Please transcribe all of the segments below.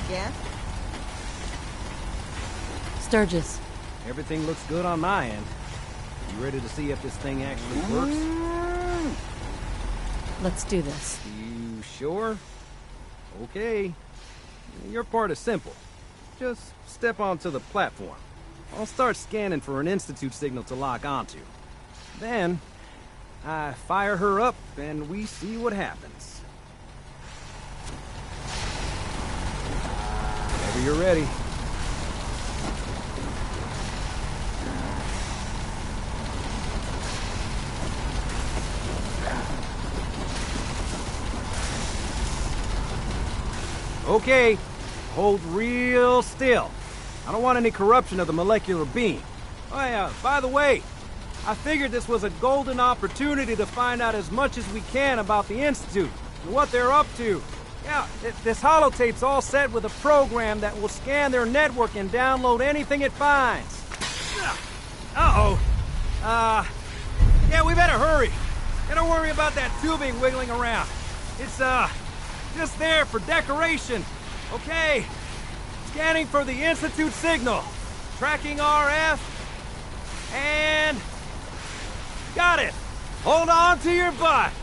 Yeah? Sturgis. Everything looks good on my end. You ready to see if this thing actually works? Let's do this. You sure? Okay. Your part is simple. Just step onto the platform. I'll start scanning for an Institute signal to lock onto. Then, I fire her up and we see what happens. Whenever you're ready. Okay, hold real still. I don't want any corruption of the molecular beam. Oh yeah, by the way, I figured this was a golden opportunity to find out as much as we can about the Institute and what they're up to. Yeah, this holotape's all set with a program that will scan their network and download anything it finds. Uh-oh. Yeah, we better hurry. And don't worry about that tubing wiggling around. It's, just there for decoration. Okay. Scanning for the Institute signal. Tracking RF. And... got it. Hold on to your butt.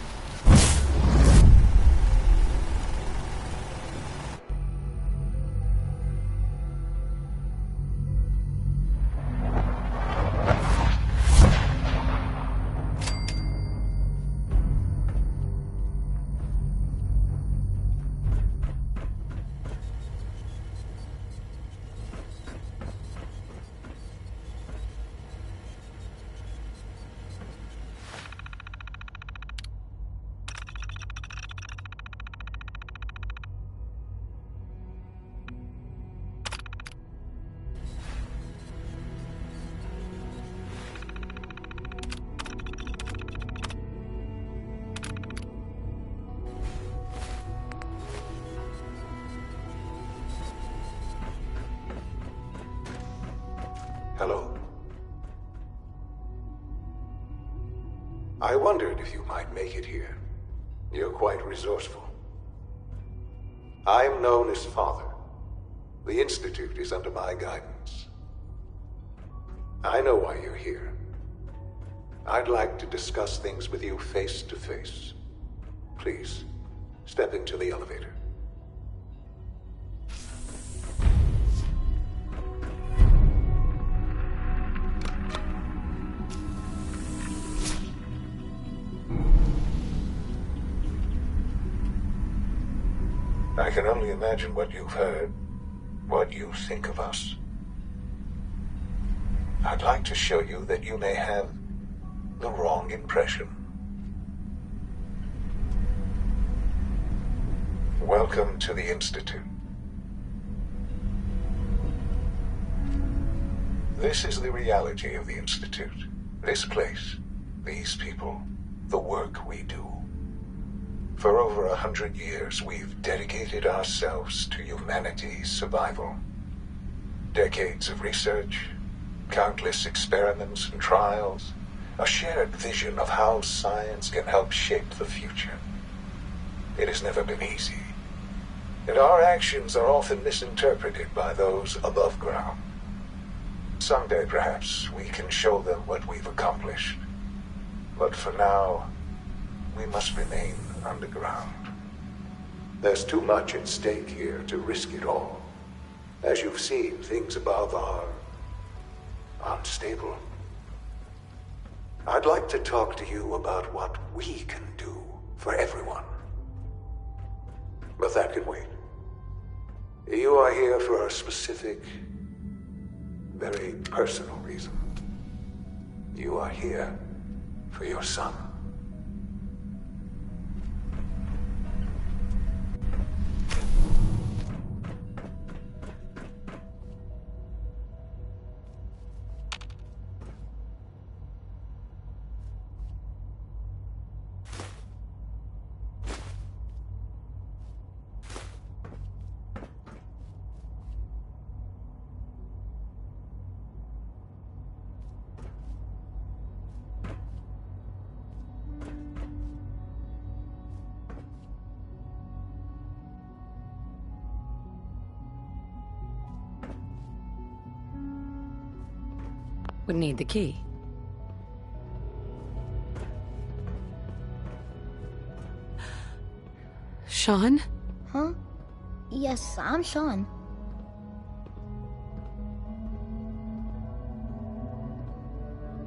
Hello. I wondered if you might make it here. You're quite resourceful. I'm known as Father. The Institute is under my guidance. I know why you're here. I'd like to discuss things with you face to face. Please, step into the elevator. I can only imagine what you've heard, what you think of us. I'd like to show you that you may have the wrong impression. Welcome to the Institute. This is the reality of the Institute. This place, these people, the work we do. For over 100 years, we've dedicated ourselves to humanity's survival. Decades of research, countless experiments and trials, a shared vision of how science can help shape the future. It has never been easy, and our actions are often misinterpreted by those above ground. Someday, perhaps, we can show them what we've accomplished. But for now, we must remain underground. There's too much at stake here to risk it all. As you've seen, things above are unstable. I'd like to talk to you about what we can do for everyone. But that can wait. You are here for a specific, very personal reason. You are here for your son. would need the key. Sean? Huh? Yes, I'm Sean.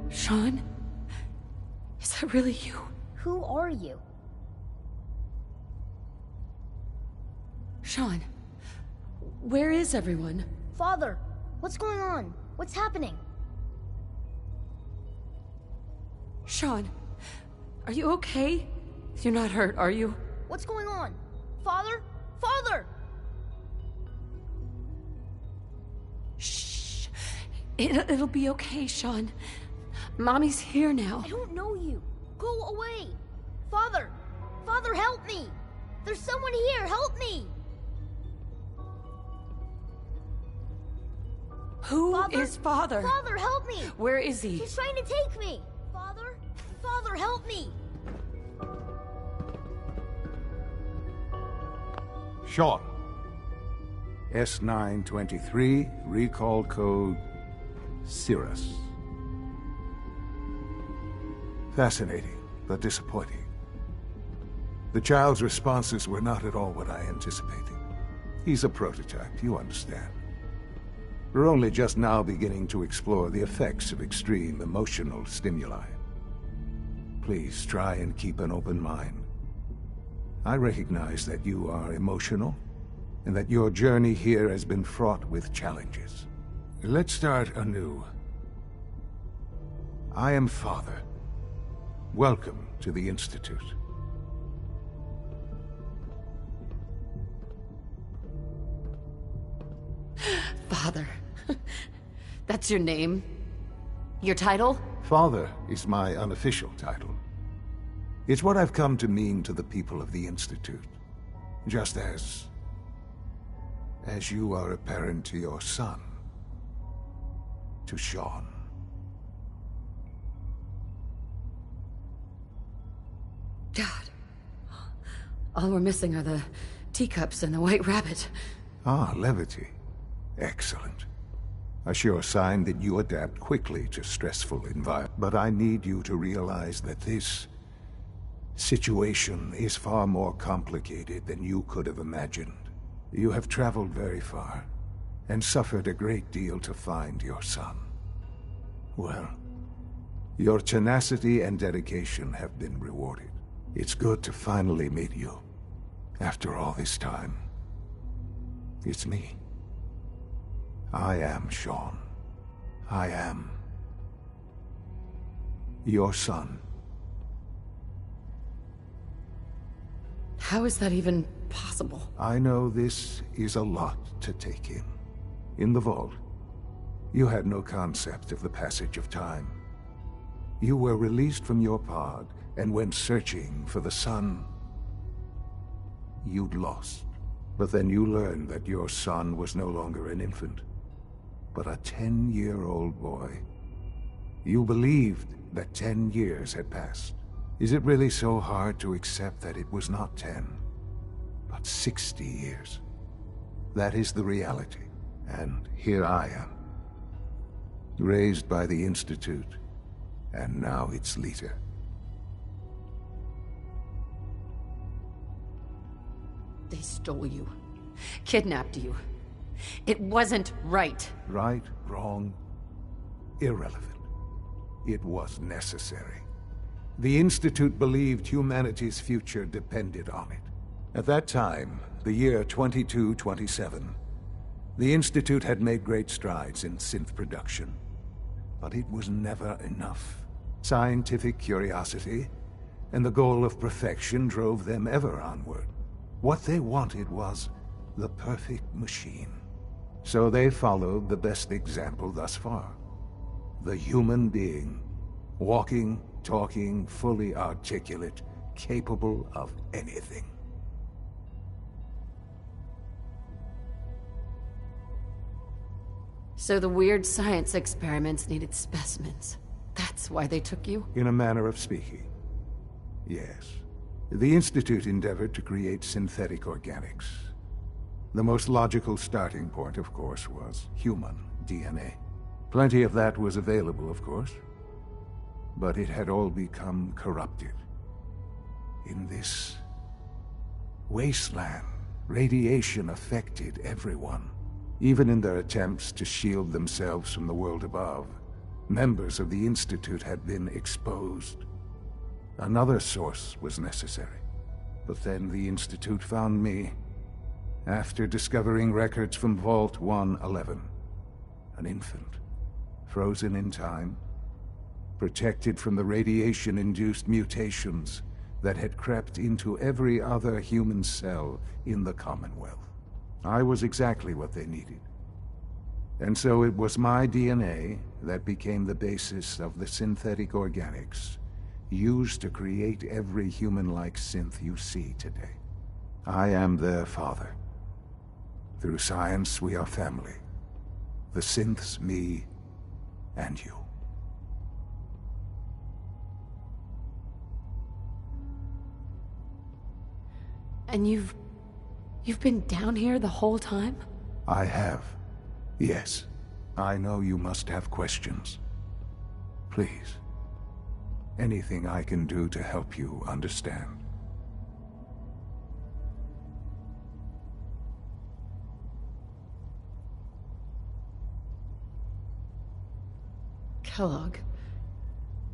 Sean? Is that really you? Who are you? Sean, where is everyone? Father, what's going on? What's happening? Sean, are you okay? You're not hurt, are you? What's going on? Father? Father! Shh. It'll be okay, Sean. Mommy's here now. I don't know you. Go away. Father! Father, help me! There's someone here, help me! Who is Father? Father, help me! Where is he? He's trying to take me! Father? Father, help me! Sean. S923, recall code Cirrus. Fascinating, but disappointing. The child's responses were not at all what I anticipated. He's a prototype, you understand. We're only just now beginning to explore the effects of extreme emotional stimuli. Please try and keep an open mind. I recognize that you are emotional, and that your journey here has been fraught with challenges. Let's start anew. I am Father. Welcome to the Institute. Father. That's your name? Your title? Father is my unofficial title. It's what I've come to mean to the people of the Institute. Just as you are a parent to your son. To Sean. God. All we're missing are the teacups and the white rabbit. Ah, levity. Excellent. A sure sign that you adapt quickly to stressful environments. But I need you to realize that this situation is far more complicated than you could have imagined. You have traveled very far, and suffered a great deal to find your son. Well, your tenacity and dedication have been rewarded. It's good to finally meet you, after all this time. It's me. I am Sean. I am your son. How is that even possible? I know this is a lot to take in. In the vault, you had no concept of the passage of time. You were released from your pod and went searching for the son you'd lost. But then you learned that your son was no longer an infant, but a 10-year-old boy. You believed that 10 years had passed. Is it really so hard to accept that it was not 10, but 60 years? That is the reality, and here I am. Raised by the Institute, and now its leader. They stole you. Kidnapped you. It wasn't right. Right, wrong, irrelevant. It was necessary. The Institute believed humanity's future depended on it. At that time, the year 2227, the Institute had made great strides in synth production. But it was never enough. Scientific curiosity and the goal of perfection drove them ever onward. What they wanted was the perfect machine. So they followed the best example thus far. The human being. Walking, talking, fully articulate, capable of anything. So the weird science experiments needed specimens. That's why they took you? In a manner of speaking. Yes. The Institute endeavored to create synthetic organics. The most logical starting point, of course, was human DNA. Plenty of that was available, of course. But it had all become corrupted. In this wasteland, radiation affected everyone. Even in their attempts to shield themselves from the world above, members of the Institute had been exposed. Another source was necessary. But then the Institute found me, after discovering records from Vault 111. An infant, frozen in time, protected from the radiation-induced mutations that had crept into every other human cell in the Commonwealth. I was exactly what they needed. And so it was my DNA that became the basis of the synthetic organics used to create every human-like synth you see today. I am their father. Through science, we are family. The synths, me, and you. And you've been down here the whole time? I have. Yes. I know you must have questions. Please. Anything I can do to help you understand. Kellogg.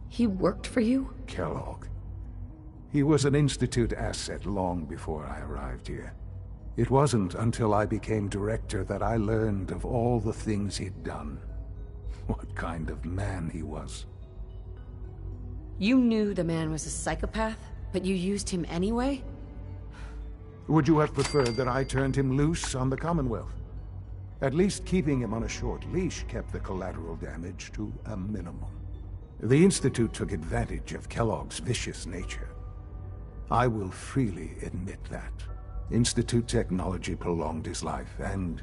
He worked for you? Kellogg. He was an Institute asset long before I arrived here. It wasn't until I became director that I learned of all the things he'd done. What kind of man he was. You knew the man was a psychopath, but you used him anyway? Would you have preferred that I turned him loose on the Commonwealth? At least keeping him on a short leash kept the collateral damage to a minimum. The Institute took advantage of Kellogg's vicious nature. I will freely admit that. Institute technology prolonged his life, and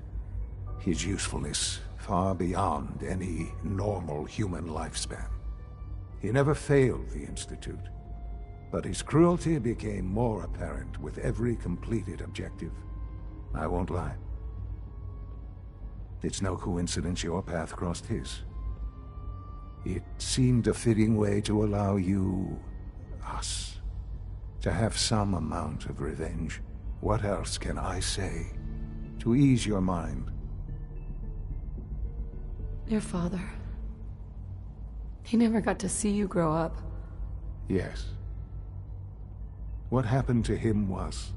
his usefulness far beyond any normal human lifespan. He never failed the Institute, but his cruelty became more apparent with every completed objective. I won't lie. It's no coincidence your path crossed his. It seemed a fitting way to allow you, us, to have some amount of revenge. What else can I say to ease your mind? Your father. He never got to see you grow up. Yes. What happened to him was...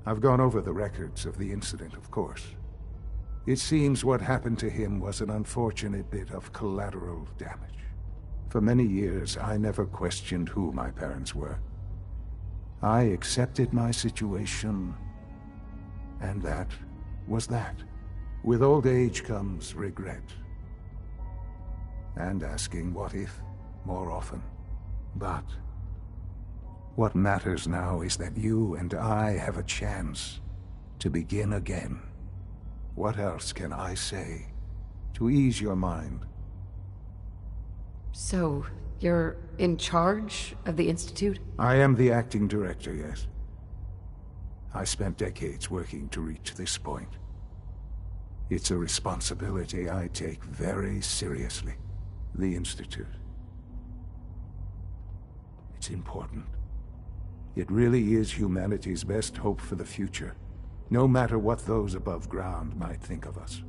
I've gone over the records of the incident, of course. It seems what happened to him was an unfortunate bit of collateral damage. For many years, I never questioned who my parents were. I accepted my situation, and that was that. With old age comes regret. And asking what if more often. But what matters now is that you and I have a chance to begin again. What else can I say to ease your mind? So, you're in charge of the Institute? I am the acting director, yes. I spent decades working to reach this point. It's a responsibility I take very seriously. The Institute. It's important. It really is humanity's best hope for the future, no matter what those above ground might think of us.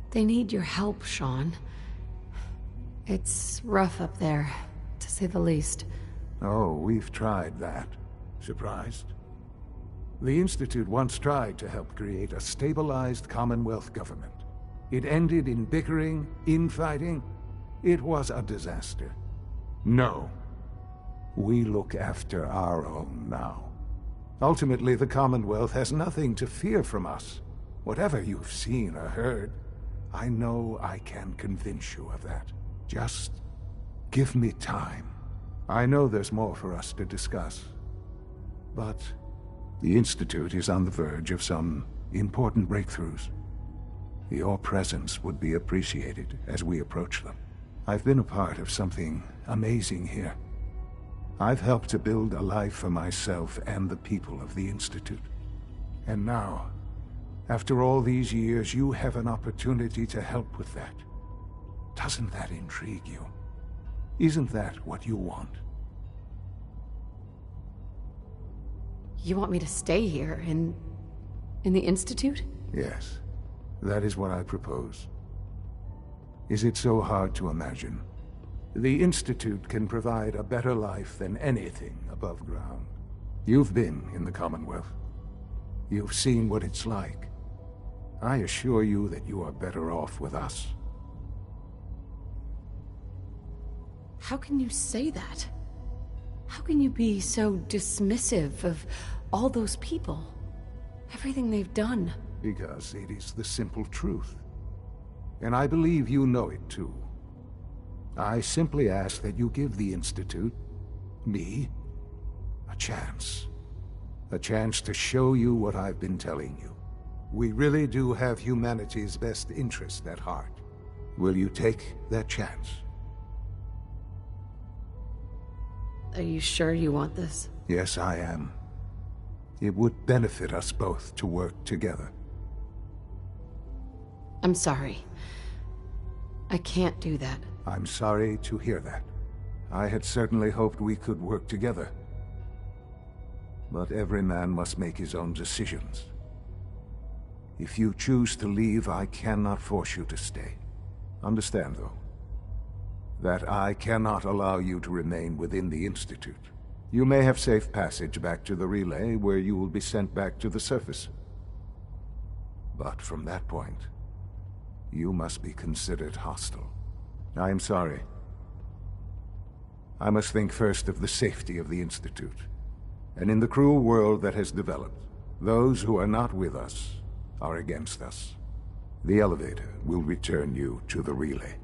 They need your help, Sean. It's rough up there, to say the least. Oh, we've tried that. Surprised? The Institute once tried to help create a stabilized Commonwealth government. It ended in bickering, infighting. It was a disaster. No. We look after our own now. Ultimately, the Commonwealth has nothing to fear from us. Whatever you've seen or heard, I know I can convince you of that. Just give me time. I know there's more for us to discuss. But the Institute is on the verge of some important breakthroughs. Your presence would be appreciated as we approach them. I've been a part of something amazing here. I've helped to build a life for myself and the people of the Institute. And now, after all these years, you have an opportunity to help with that. Doesn't that intrigue you? Isn't that what you want? You want me to stay here, in the Institute? Yes, that is what I propose. Is it so hard to imagine? The Institute can provide a better life than anything above ground. You've been in the Commonwealth. You've seen what it's like. I assure you that you are better off with us. How can you say that? How can you be so dismissive of all those people? Everything they've done? Because it is the simple truth. And I believe you know it too. I simply ask that you give the Institute, me, a chance. A chance to show you what I've been telling you. We really do have humanity's best interest at heart. Will you take that chance? Are you sure you want this? Yes, I am. It would benefit us both to work together. I'm sorry. I can't do that. I'm sorry to hear that. I had certainly hoped we could work together. But every man must make his own decisions. If you choose to leave, I cannot force you to stay. Understand, though, that I cannot allow you to remain within the Institute. You may have safe passage back to the relay, where you will be sent back to the surface. But from that point, you must be considered hostile. I am sorry. I must think first of the safety of the Institute. And in the cruel world that has developed, those who are not with us are against us. The elevator will return you to the relay.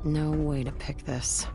No way to pick this.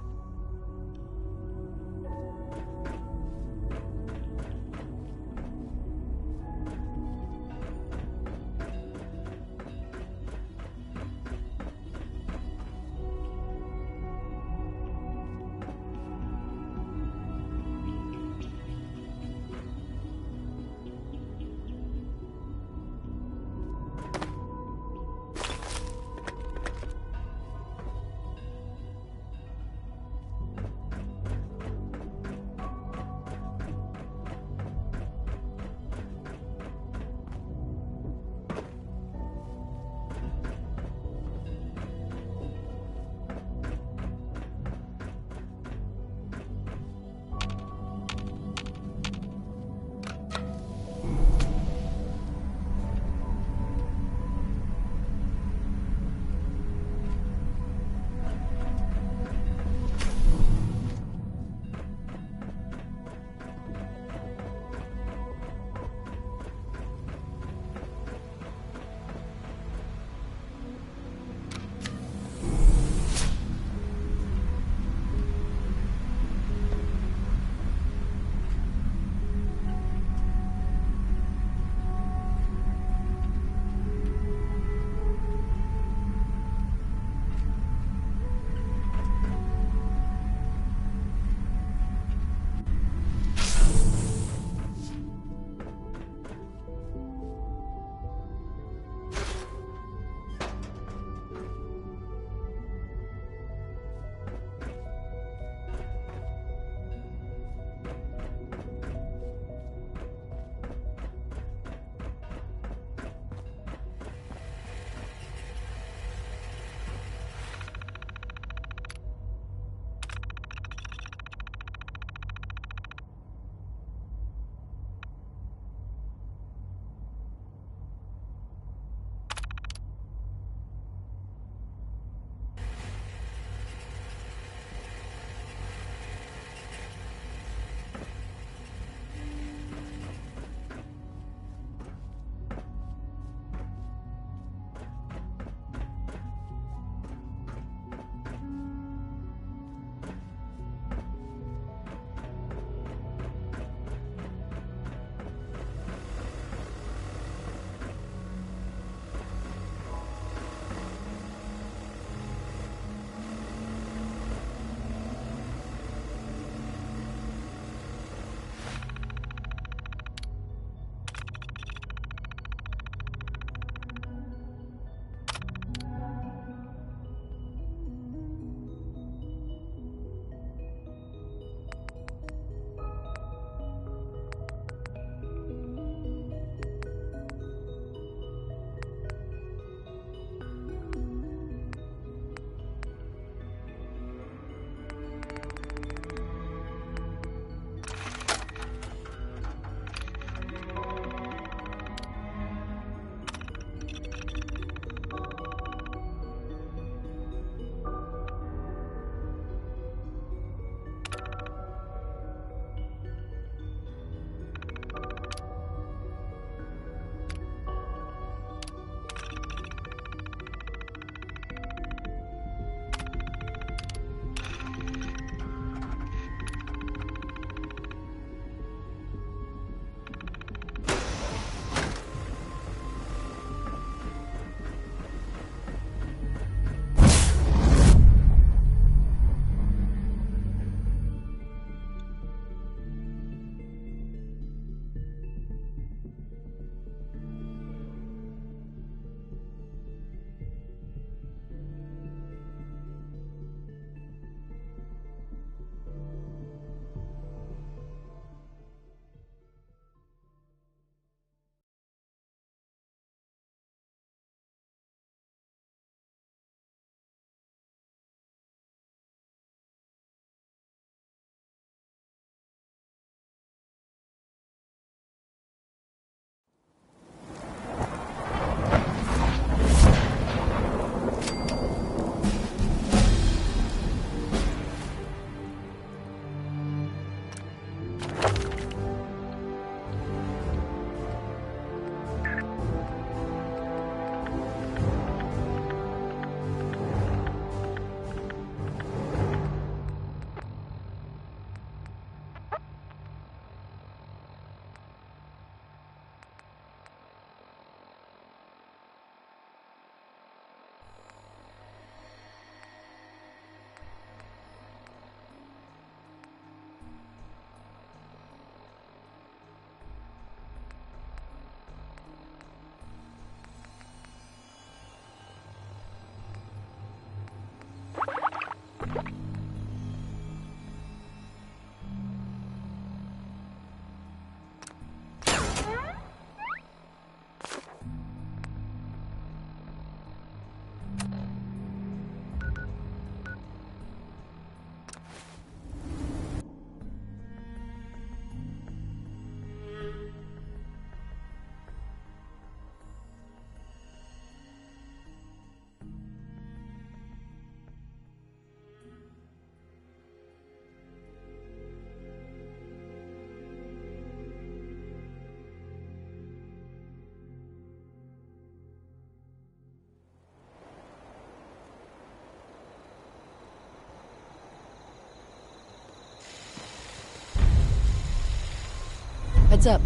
What's up?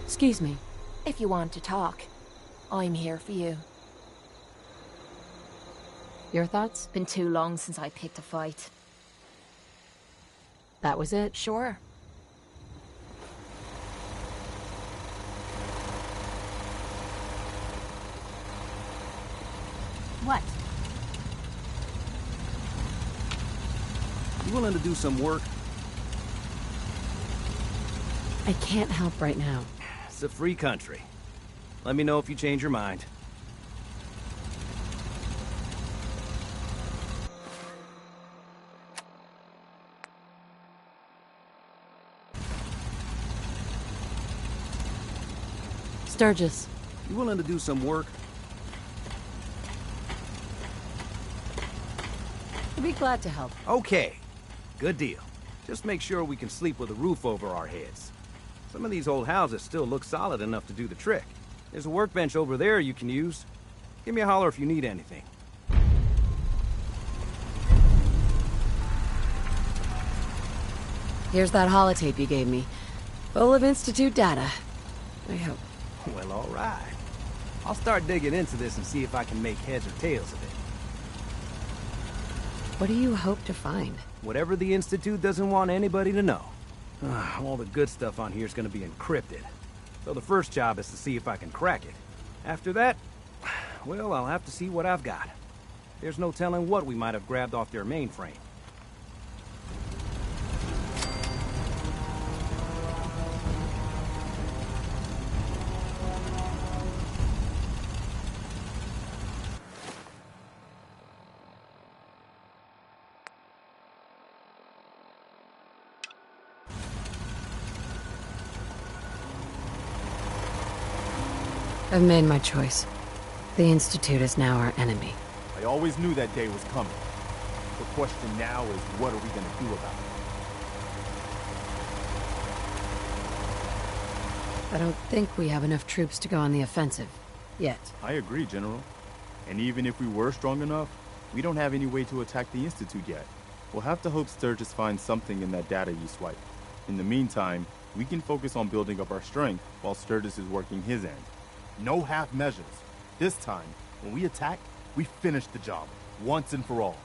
Excuse me. If you want to talk, I'm here for you. Your thoughts? Been too long since I picked a fight. That was it? Sure. What? You willing to do some work? I can't help right now. It's a free country. Let me know if you change your mind. Sturgis. You willing to do some work? I'd be glad to help. Okay. Good deal. Just make sure we can sleep with a roof over our heads. Some of these old houses still look solid enough to do the trick. There's a workbench over there you can use. Give me a holler if you need anything. Here's that holotape you gave me. Full of Institute data. I hope. Well, all right. I'll start digging into this and see if I can make heads or tails of it. What do you hope to find? Whatever the Institute doesn't want anybody to know. All the good stuff on here is going to be encrypted. So the first job is to see if I can crack it. After that, well, I'll have to see what I've got. There's no telling what we might have grabbed off their mainframe. I've made my choice. The Institute is now our enemy. I always knew that day was coming. The question now is, what are we gonna do about it? I don't think we have enough troops to go on the offensive. Yet. I agree, General. And even if we were strong enough, we don't have any way to attack the Institute yet. We'll have to hope Sturgis finds something in that data you swiped. In the meantime, we can focus on building up our strength while Sturgis is working his end. No half measures. This time, when we attack, we finish the job, once and for all.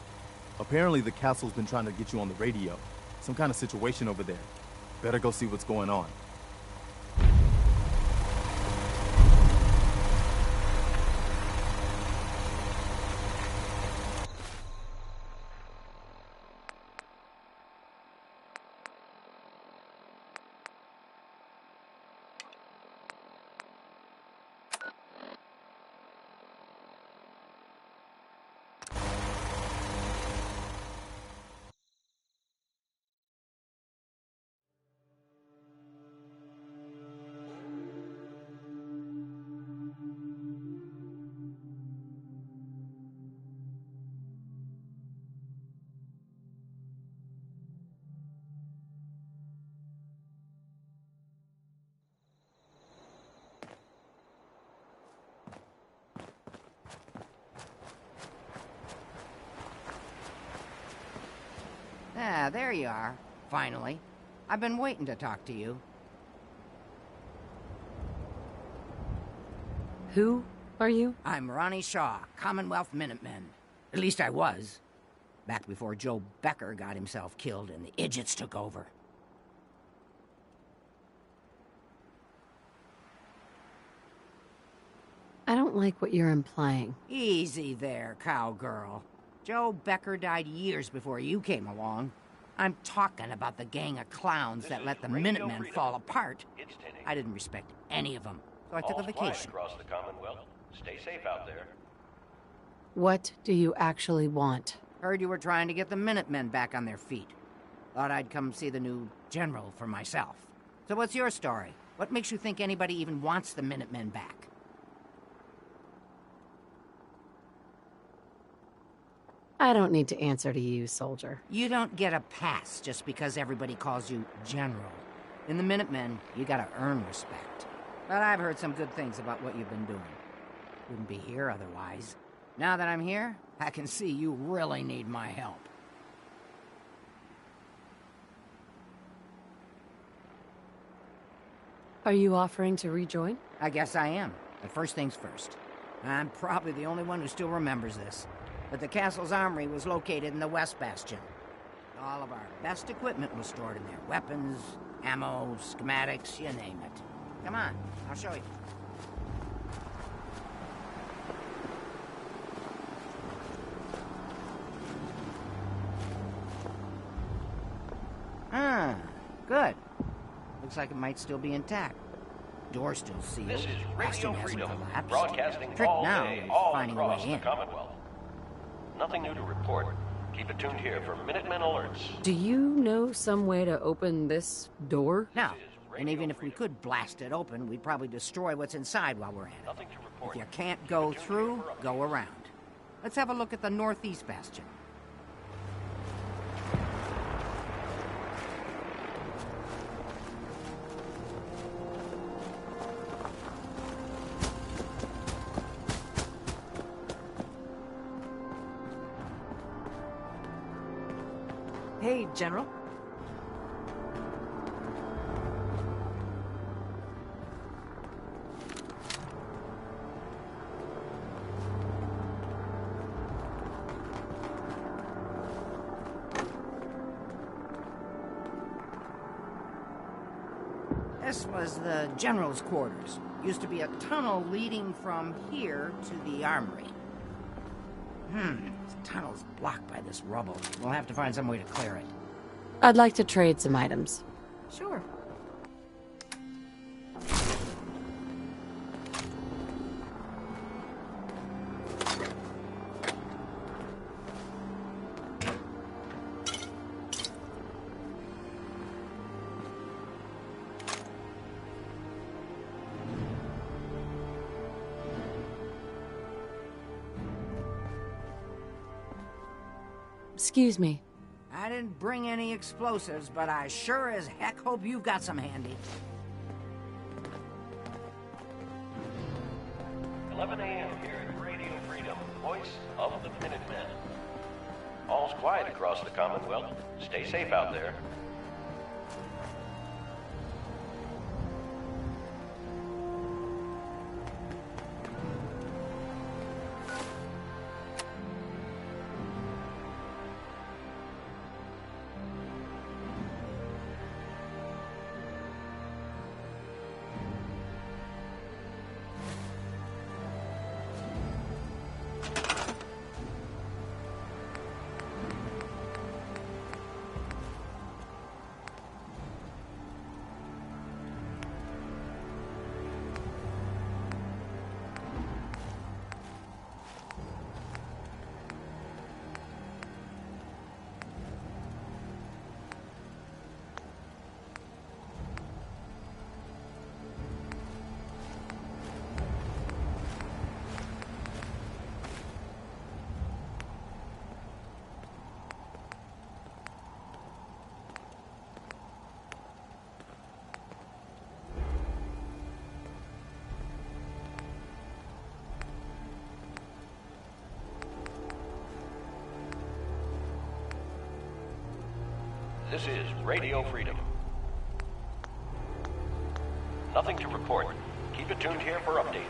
Apparently the castle's been trying to get you on the radio. Some kind of situation over there. Better go see what's going on. Ah, there you are. Finally. I've been waiting to talk to you. Who are you? I'm Ronnie Shaw, Commonwealth Minutemen. At least I was. Back before Joe Becker got himself killed and the idiots took over. I don't like what you're implying. Easy there, cowgirl. Joe Becker died years before you came along. I'm talking about the gang of clowns that let the Minutemen fall apart. I didn't respect any of them, so I took a vacation. Across the Commonwealth. Stay safe out there. What do you actually want? Heard you were trying to get the Minutemen back on their feet. Thought I'd come see the new general for myself. So what's your story? What makes you think anybody even wants the Minutemen back? I don't need to answer to you, soldier. You don't get a pass just because everybody calls you General. In the Minutemen, you gotta earn respect. But I've heard some good things about what you've been doing. Wouldn't be here otherwise. Now that I'm here, I can see you really need my help. Are you offering to rejoin? I guess I am. But first things first. I'm probably the only one who still remembers this. But the castle's armory was located in the West Bastion. All of our best equipment was stored in there. Weapons, ammo, schematics, you name it. Come on, I'll show you. Ah, good. Looks like it might still be intact. Door's still sealed. This is Bastion Radio hasn't Freedom, collapsed. broadcasting Trick all now day, is all finding a across way the in. Commonwealth. Nothing new to report. Keep it tuned here for Minutemen alerts. Do you know some way to open this door? No, and even if we could blast it open, we'd probably destroy what's inside while we're at it. Nothing to report. If you can't go through, go around. Let's have a look at the Northeast Bastion. Hey, General. This was the General's quarters. Used to be a tunnel leading from here to the armory. This tunnel's blocked by this rubble. We'll have to find some way to clear it. I'd like to trade some items. Sure. Excuse me. I didn't bring any explosives, but I sure as heck hope you've got some handy. 11 a.m. here at Radio Freedom, voice of the Minutemen. All's quiet across the Commonwealth. Stay safe out there. This is Radio Freedom. Nothing to report. Keep it tuned here for updates.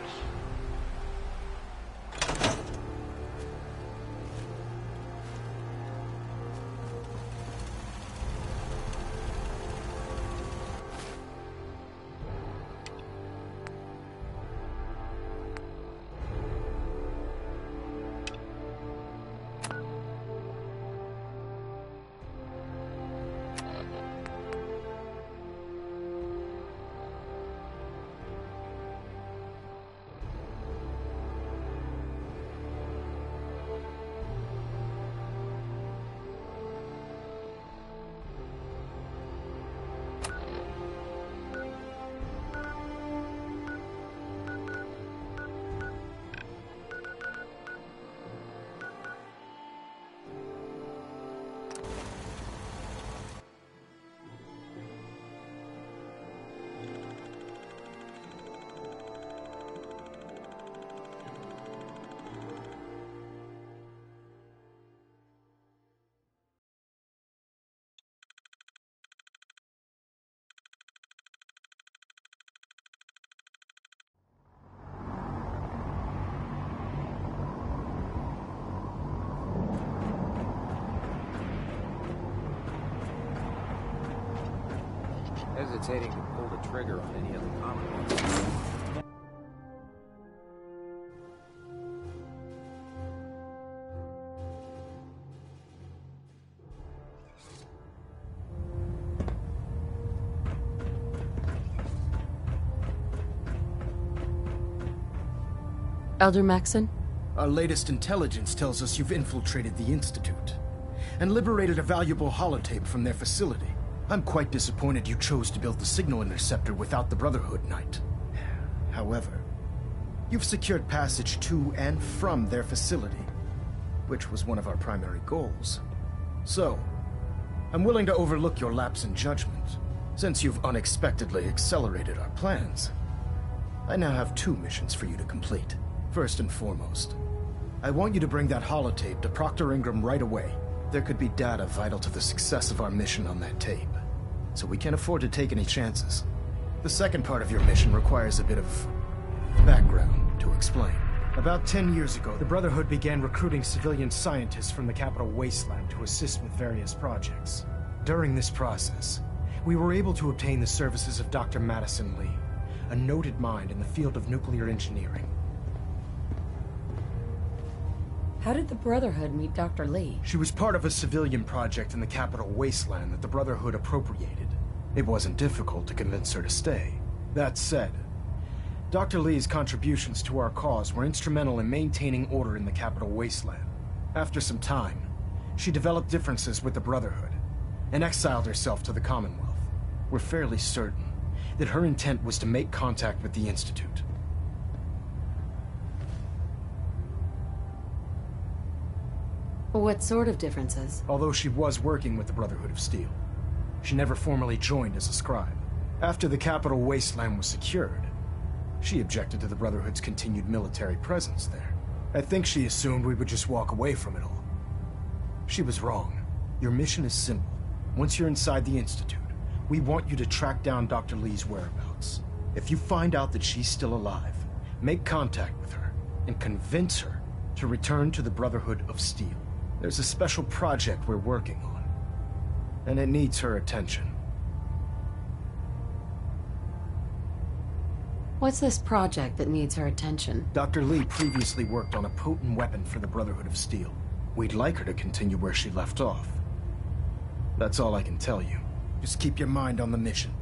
hesitating to pull the trigger on any of the Commonwealth. Elder Maxon? Our latest intelligence tells us you've infiltrated the Institute and liberated a valuable holotape from their facility. I'm quite disappointed you chose to build the signal interceptor without the Brotherhood, Knight. However, you've secured passage to and from their facility, which was one of our primary goals. So, I'm willing to overlook your lapse in judgment, since you've unexpectedly accelerated our plans. I now have 2 missions for you to complete. First and foremost, I want you to bring that holotape to Proctor Ingram right away. There could be data vital to the success of our mission on that tape, so we can't afford to take any chances. The second part of your mission requires a bit of background to explain. About 10 years ago, the Brotherhood began recruiting civilian scientists from the capital wasteland to assist with various projects. During this process, we were able to obtain the services of Dr. Madison Lee, a noted mind in the field of nuclear engineering. How did the Brotherhood meet Dr. Lee? She was part of a civilian project in the capital wasteland that the Brotherhood appropriated. It wasn't difficult to convince her to stay. That said, Dr. Lee's contributions to our cause were instrumental in maintaining order in the capital wasteland. After some time, she developed differences with the Brotherhood and exiled herself to the Commonwealth. We're fairly certain that her intent was to make contact with the Institute. What sort of differences? Although she was working with the Brotherhood of Steel, she never formally joined as a scribe. After the capital wasteland was secured, she objected to the Brotherhood's continued military presence there. I think she assumed we would just walk away from it all. She was wrong. Your mission is simple. Once you're inside the Institute, we want you to track down Dr. Lee's whereabouts. If you find out that she's still alive, make contact with her and convince her to return to the Brotherhood of Steel. There's a special project we're working on, and it needs her attention. What's this project that needs her attention? Dr. Lee previously worked on a potent weapon for the Brotherhood of Steel. We'd like her to continue where she left off. That's all I can tell you. Just keep your mind on the mission,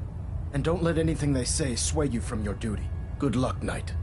and don't let anything they say sway you from your duty. Good luck, Knight.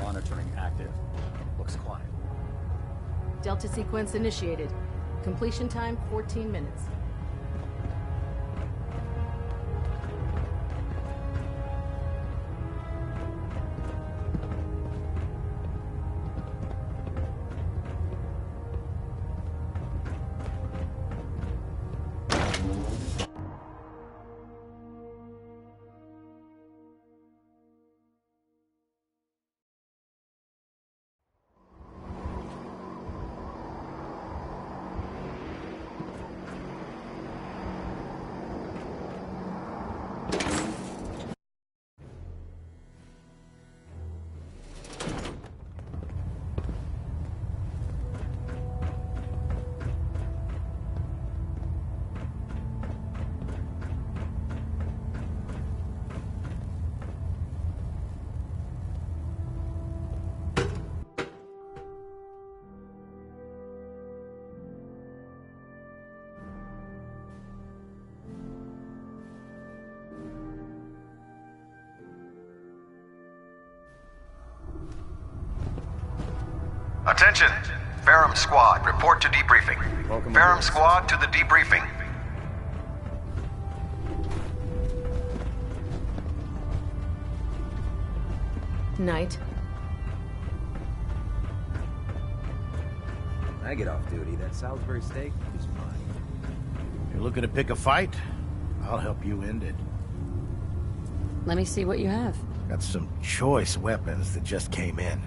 Monitoring active. Looks quiet. Delta sequence initiated. Completion time 14 minutes. Attention! Ferrum Squad, report to debriefing. Ferrum Squad to the debriefing. Knight. I get off duty. That Salisbury steak is mine. You're looking to pick a fight? I'll help you end it. Let me see what you have. Got some choice weapons that just came in.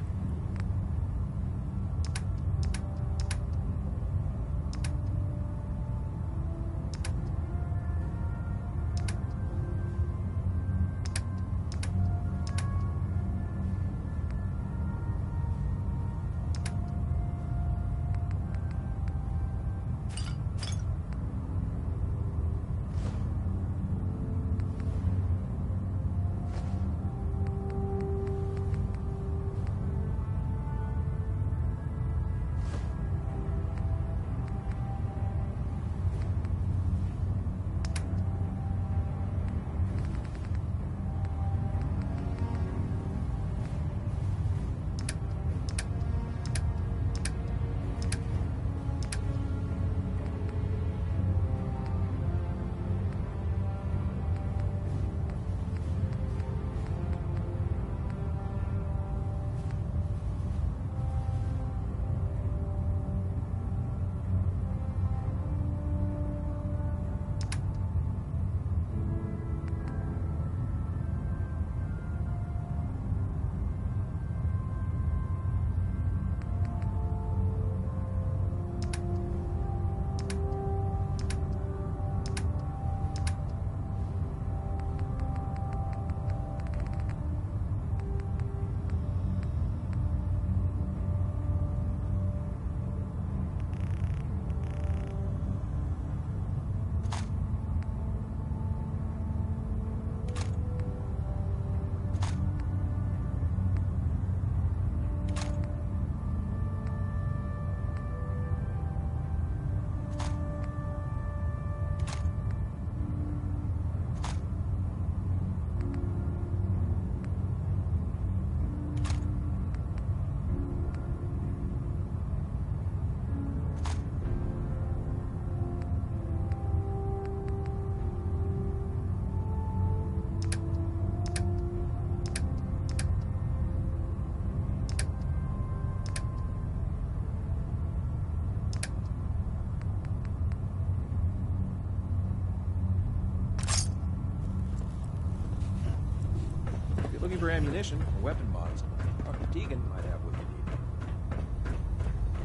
Looking for ammunition or weapon mods, Dr. Tegan might have what you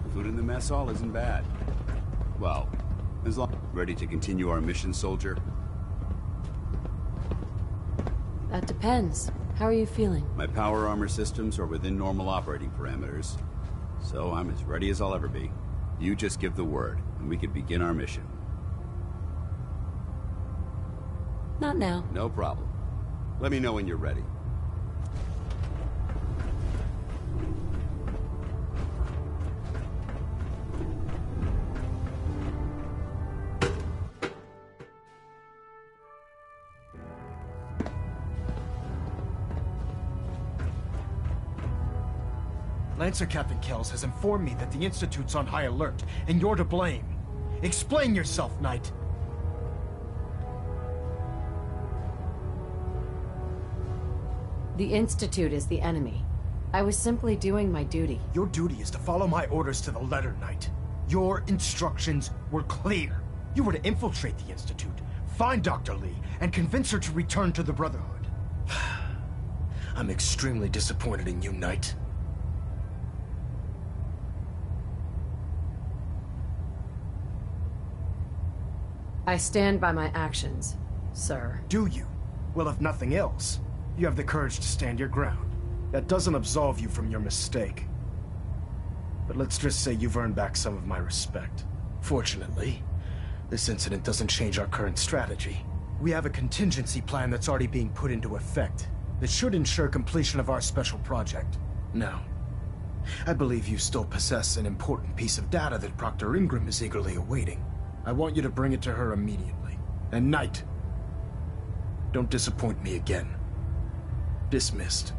need. Food in the mess hall isn't bad. Well, as long ready to continue our mission, soldier? That depends. How are you feeling? My power armor systems are within normal operating parameters, so I'm as ready as I'll ever be. You just give the word, and we can begin our mission. Not now. No problem. Let me know when you're ready. Lancer Captain Kells has informed me that the Institute's on high alert, and you're to blame. Explain yourself, Knight. The Institute is the enemy. I was simply doing my duty. Your duty is to follow my orders to the letter, Knight. Your instructions were clear. You were to infiltrate the Institute, find Dr. Lee, and convince her to return to the Brotherhood. I'm extremely disappointed in you, Knight. I stand by my actions, sir. Do you? Well, if nothing else, you have the courage to stand your ground. That doesn't absolve you from your mistake. But let's just say you've earned back some of my respect. Fortunately, this incident doesn't change our current strategy. We have a contingency plan that's already being put into effect that should ensure completion of our special project. Now, I believe you still possess an important piece of data that Proctor Ingram is eagerly awaiting. I want you to bring it to her immediately. And Knight, don't disappoint me again. Dismissed.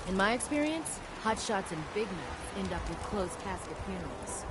In my experience, hotshots and big mouths end up with closed casket funerals.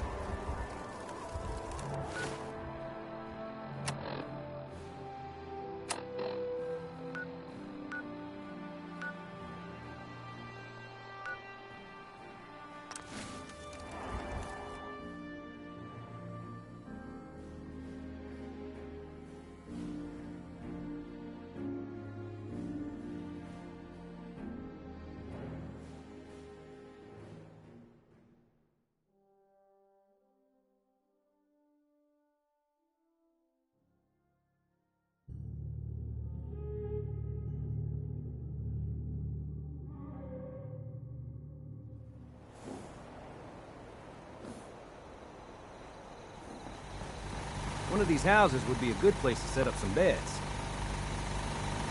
One of these houses would be a good place to set up some beds.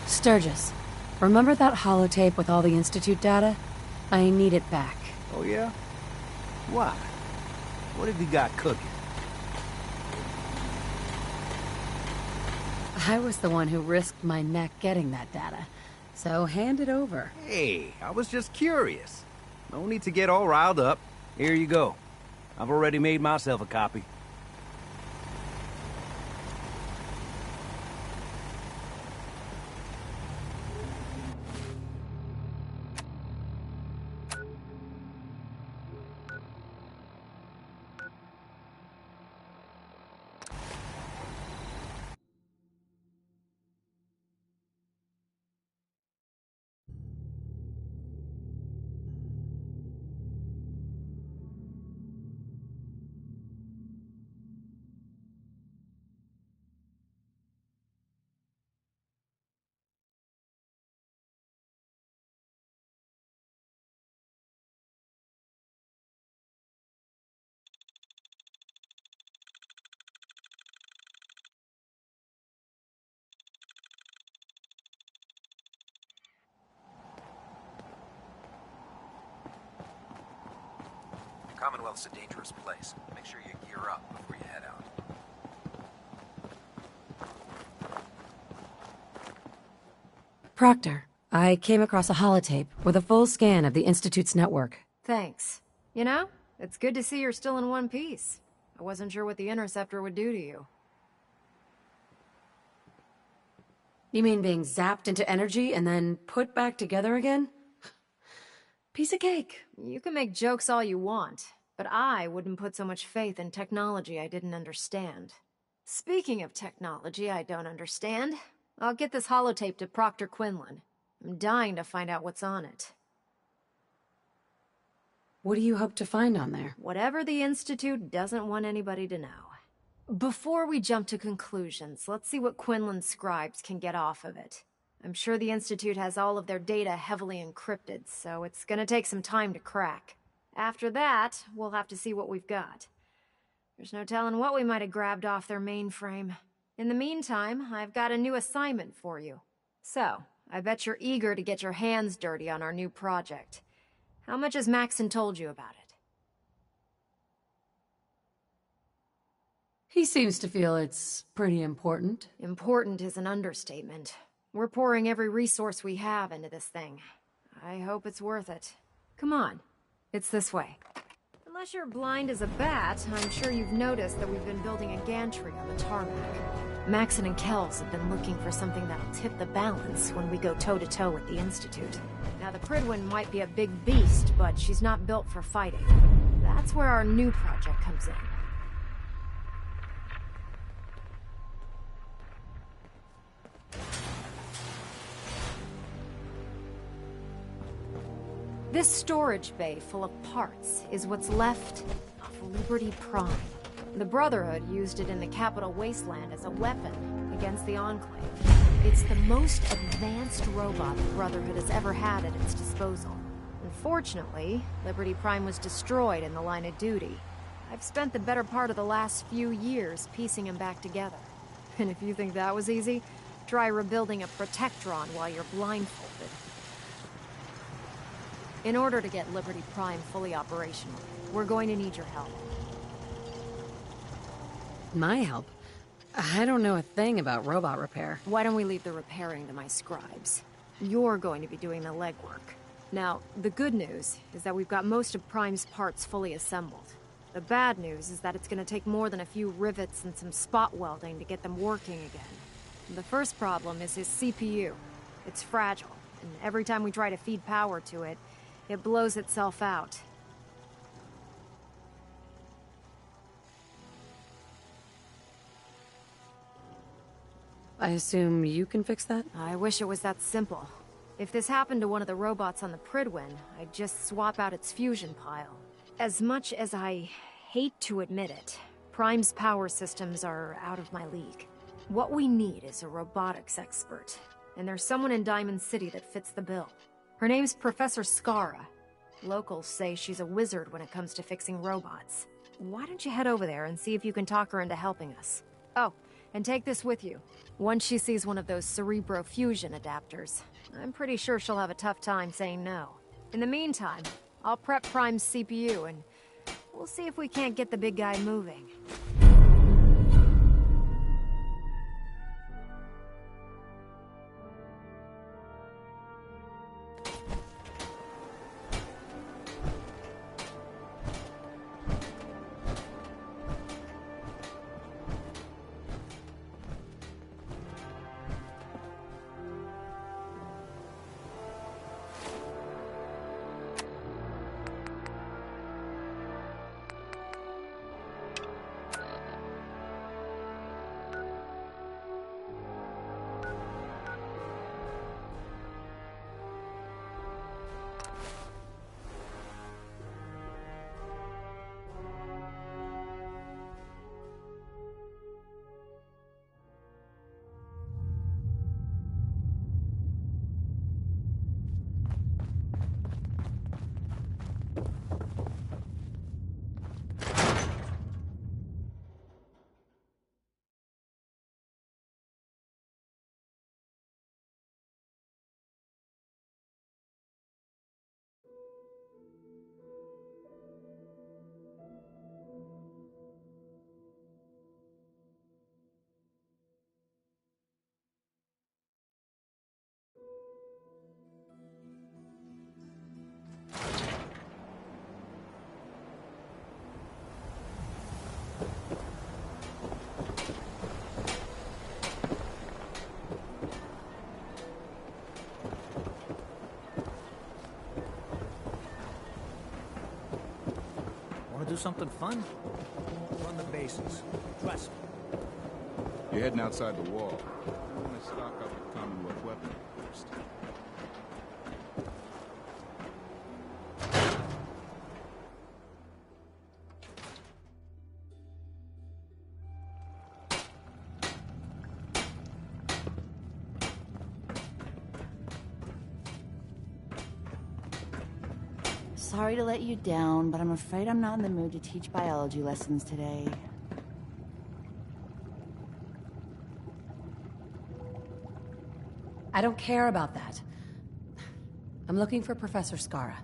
Sturgis, remember that holotape with all the Institute data? I need it back. Oh yeah? Why? What have you got cooking? I was the one who risked my neck getting that data, so hand it over. Hey, I was just curious. No need to get all riled up. Here you go. I've already made myself a copy. Commonwealth's a dangerous place. Make sure you gear up before you head out. Proctor, I came across a holotape with a full scan of the Institute's network. Thanks. You know, it's good to see you're still in one piece. I wasn't sure what the Interceptor would do to you. You mean being zapped into energy and then put back together again? Piece of cake. You can make jokes all you want, but I wouldn't put so much faith in technology I didn't understand. Speaking of technology I don't understand, I'll get this holotape to Proctor Quinlan. I'm dying to find out what's on it. What do you hope to find on there? Whatever the Institute doesn't want anybody to know. Before we jump to conclusions, let's see what Quinlan's scribes can get off of it. I'm sure the Institute has all of their data heavily encrypted, so it's gonna take some time to crack. After that, we'll have to see what we've got. There's no telling what we might have grabbed off their mainframe. In the meantime, I've got a new assignment for you. So, I bet you're eager to get your hands dirty on our new project. How much has Maxon told you about it? He seems to feel it's pretty important. Important is an understatement. We're pouring every resource we have into this thing. I hope it's worth it. Come on. It's this way. Unless you're blind as a bat, I'm sure you've noticed that we've been building a gantry on the tarmac. Maxon and Kells have been looking for something that'll tip the balance when we go toe-to-toe with the Institute. Now, the Prydwen might be a big beast, but she's not built for fighting. That's where our new project comes in. This storage bay full of parts is what's left of Liberty Prime. The Brotherhood used it in the Capital Wasteland as a weapon against the Enclave. It's the most advanced robot the Brotherhood has ever had at its disposal. Unfortunately, Liberty Prime was destroyed in the line of duty. I've spent the better part of the last few years piecing him back together. And if you think that was easy, try rebuilding a Protectron while you're blindfolded. In order to get Liberty Prime fully operational, we're going to need your help. My help? I don't know a thing about robot repair. Why don't we leave the repairing to my scribes? You're going to be doing the legwork. Now, the good news is that we've got most of Prime's parts fully assembled. The bad news is that it's gonna take more than a few rivets and some spot welding to get them working again. The first problem is his CPU. It's fragile, and every time we try to feed power to it, it blows itself out. I assume you can fix that? I wish it was that simple. If this happened to one of the robots on the Pridwin, I'd just swap out its fusion pile. As much as I hate to admit it, Prime's power systems are out of my league. What we need is a robotics expert, and there's someone in Diamond City that fits the bill. Her name's Professor Skara. Locals say she's a wizard when it comes to fixing robots. Why don't you head over there and see if you can talk her into helping us? Oh, and take this with you. Once she sees one of those Cerebro fusion adapters, I'm pretty sure she'll have a tough time saying no. In the meantime, I'll prep Prime's CPU and we'll see if we can't get the big guy moving. Do something fun? Run the bases. Trust me. You're heading outside the wall. I'm gonna stock up with Commonwealth weapons first. Sorry to let you down, but I'm afraid I'm not in the mood to teach biology lessons today. I don't care about that. I'm looking for Professor Skara.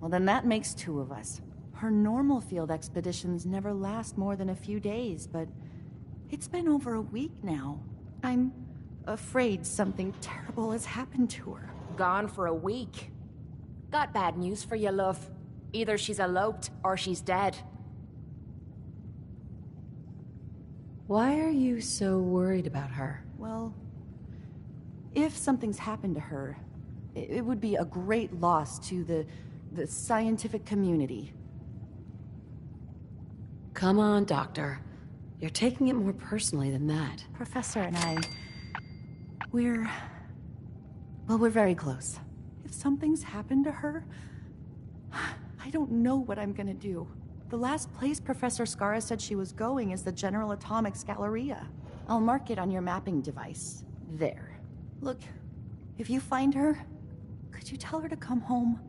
Well, then that makes two of us. Her normal field expeditions never last more than a few days, but it's been over a week now. I'm afraid something terrible has happened to her. Gone for a week. Got bad news for you, love. Either she's eloped or she's dead. Why are you so worried about her? Well, if something's happened to her, it would be a great loss to the scientific community. Come on, Doctor. You're taking it more personally than that. Professor and I, we're very close. If something's happened to her, I don't know what I'm gonna do. The last place Professor Skara said she was going is the General Atomics Galleria. I'll mark it on your mapping device. There. Look, if you find her, could you tell her to come home?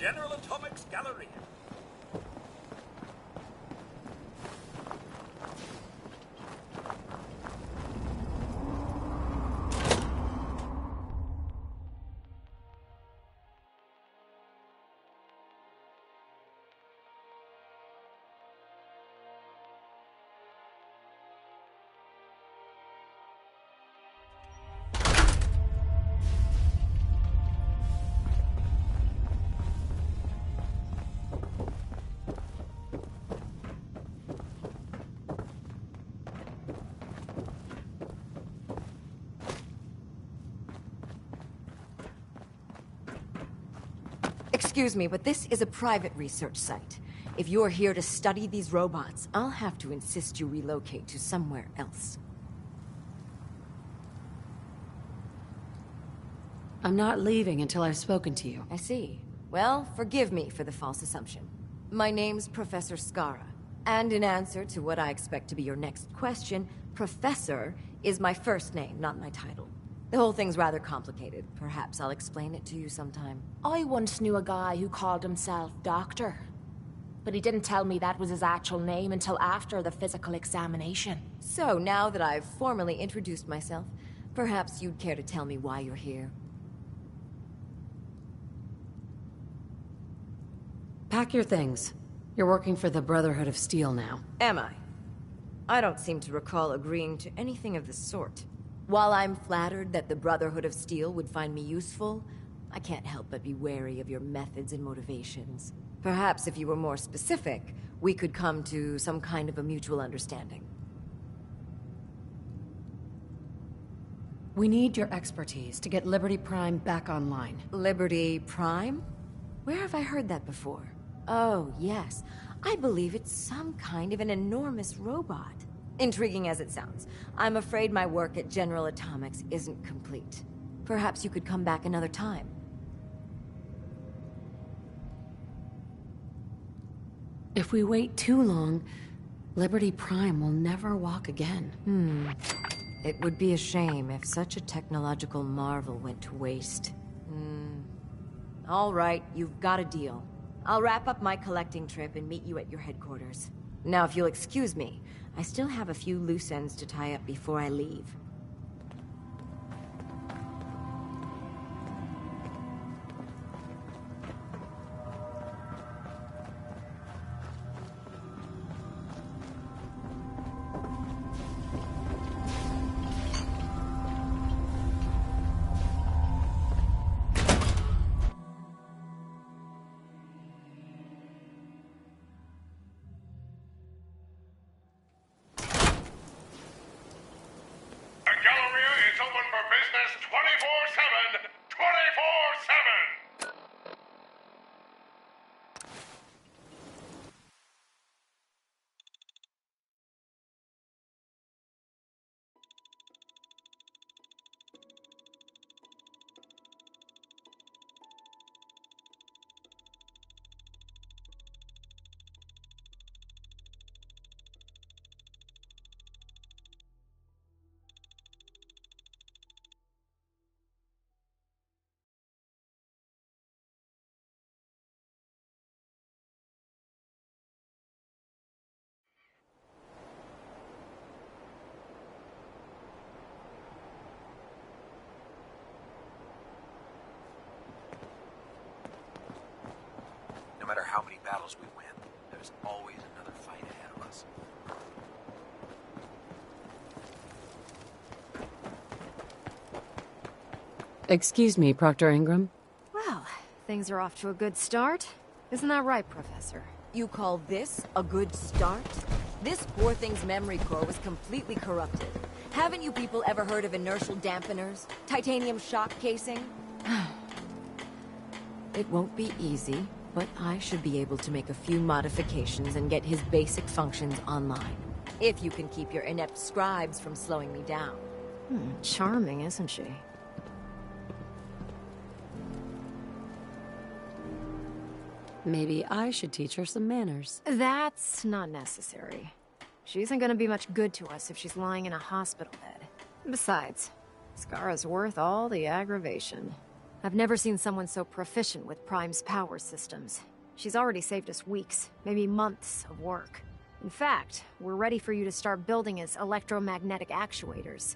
General Atomics Gallery. Excuse me, but this is a private research site. If you're here to study these robots, I'll have to insist you relocate to somewhere else. I'm not leaving until I've spoken to you. I see. Well, forgive me for the false assumption. My name's Professor Skara, and in answer to what I expect to be your next question, Professor is my first name, not my title. The whole thing's rather complicated. Perhaps I'll explain it to you sometime. I once knew a guy who called himself Doctor. But he didn't tell me that was his actual name until after the physical examination. So, now that I've formally introduced myself, perhaps you'd care to tell me why you're here. Pack your things. You're working for the Brotherhood of Steel now. Am I? I don't seem to recall agreeing to anything of the sort. While I'm flattered that the Brotherhood of Steel would find me useful, I can't help but be wary of your methods and motivations. Perhaps if you were more specific, we could come to some kind of a mutual understanding. We need your expertise to get Liberty Prime back online. Liberty Prime? Where have I heard that before? Oh, yes. I believe it's some kind of an enormous robot. Intriguing as it sounds, I'm afraid my work at General Atomics isn't complete. Perhaps you could come back another time. If we wait too long, Liberty Prime will never walk again. It would be a shame if such a technological marvel went to waste. All right, you've got a deal. I'll wrap up my collecting trip and meet you at your headquarters. Now, if you'll excuse me, I still have a few loose ends to tie up before I leave. No matter how many battles we win, there's always another fight ahead of us. Excuse me, Proctor Ingram. Well, things are off to a good start. Isn't that right, Professor? You call this a good start? This poor thing's memory core was completely corrupted. Haven't you people ever heard of inertial dampeners? Titanium shock casing? It won't be easy, but I should be able to make a few modifications and get his basic functions online. If you can keep your inept scribes from slowing me down. Charming, isn't she? Maybe I should teach her some manners. That's not necessary. She isn't gonna be much good to us if she's lying in a hospital bed. Besides, Skara's worth all the aggravation. I've never seen someone so proficient with Prime's power systems. She's already saved us weeks, maybe months of work. In fact, we're ready for you to start building his electromagnetic actuators.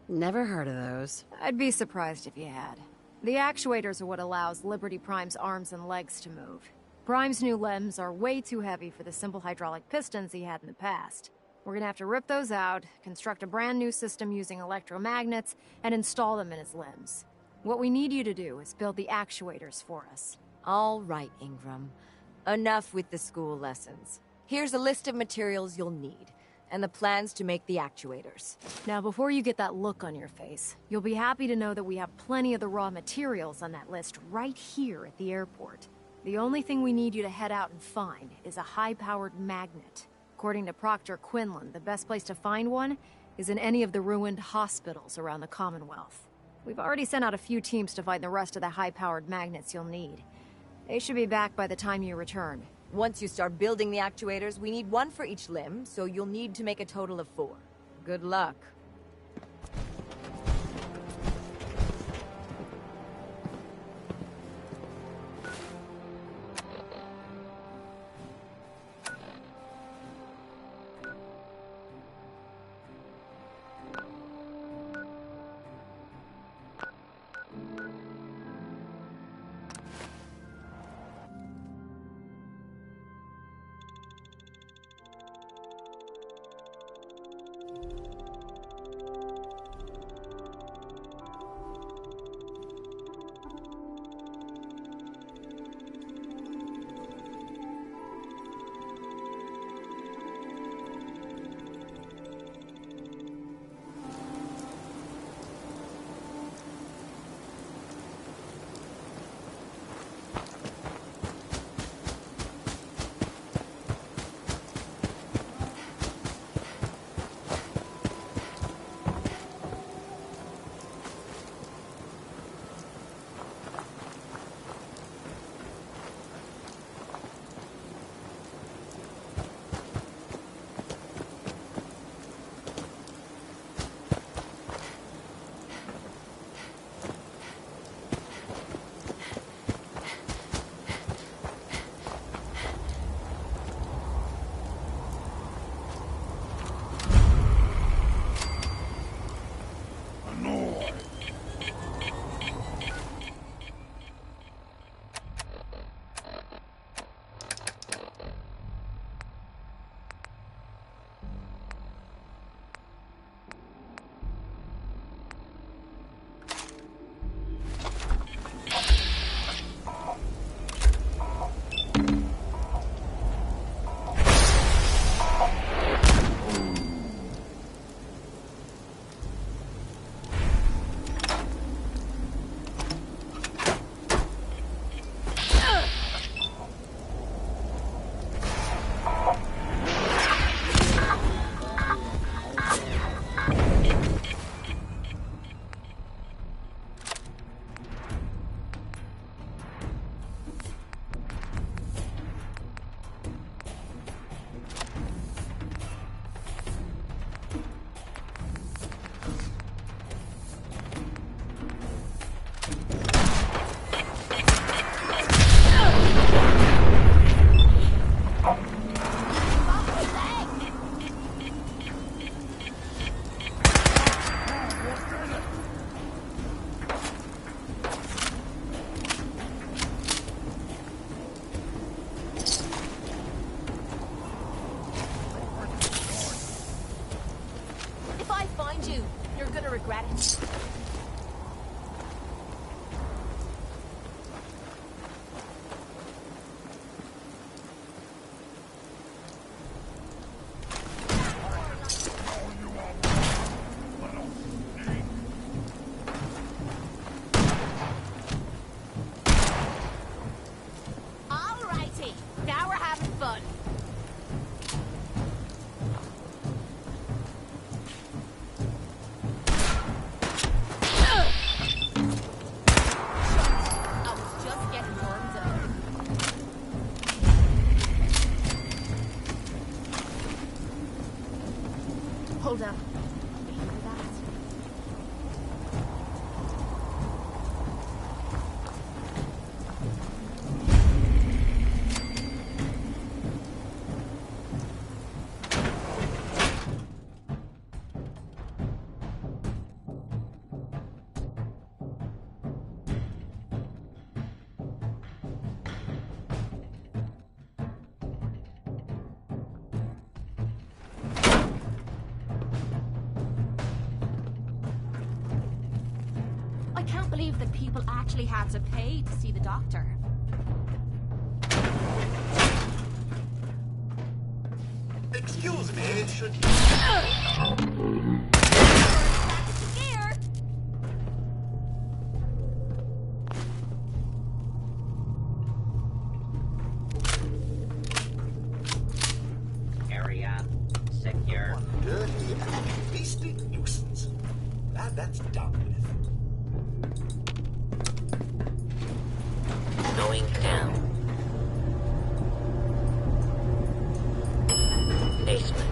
Never heard of those. I'd be surprised if you had. The actuators are what allows Liberty Prime's arms and legs to move. Prime's new limbs are way too heavy for the simple hydraulic pistons he had in the past. We're gonna have to rip those out, construct a brand new system using electromagnets, and install them in his limbs. What we need you to do is build the actuators for us. All right, Ingram. Enough with the school lessons. Here's a list of materials you'll need, and the plans to make the actuators. Now, before you get that look on your face, you'll be happy to know that we have plenty of the raw materials on that list right here at the airport. The only thing we need you to head out and find is a high-powered magnet. According to Proctor Quinlan, the best place to find one is in any of the ruined hospitals around the Commonwealth. We've already sent out a few teams to find the rest of the high-powered magnets you'll need. They should be back by the time you return. Once you start building the actuators, we need one for each limb, so you'll need to make a total of 4. Good luck. regret it. Alrighty, now we're having fun. Hold up. You hear that? believe that people actually had to pay to see the doctor. Excuse me, should... Here! Area secure. Dirty and beastly nuisance. That's done with. Going down. Basement.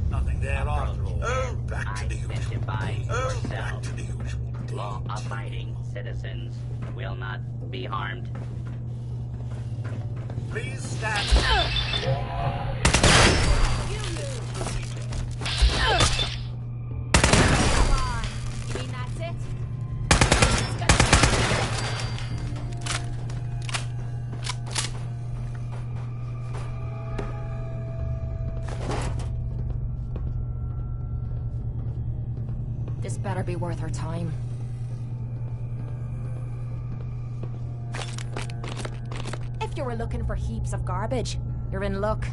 Nothing there after all. Oh, back to the usual. Oh, back to the usual. Law-abiding citizens will not be harmed. Please stand. You mean that's it? This better be worth her time. If you were looking for heaps of garbage, you're in luck.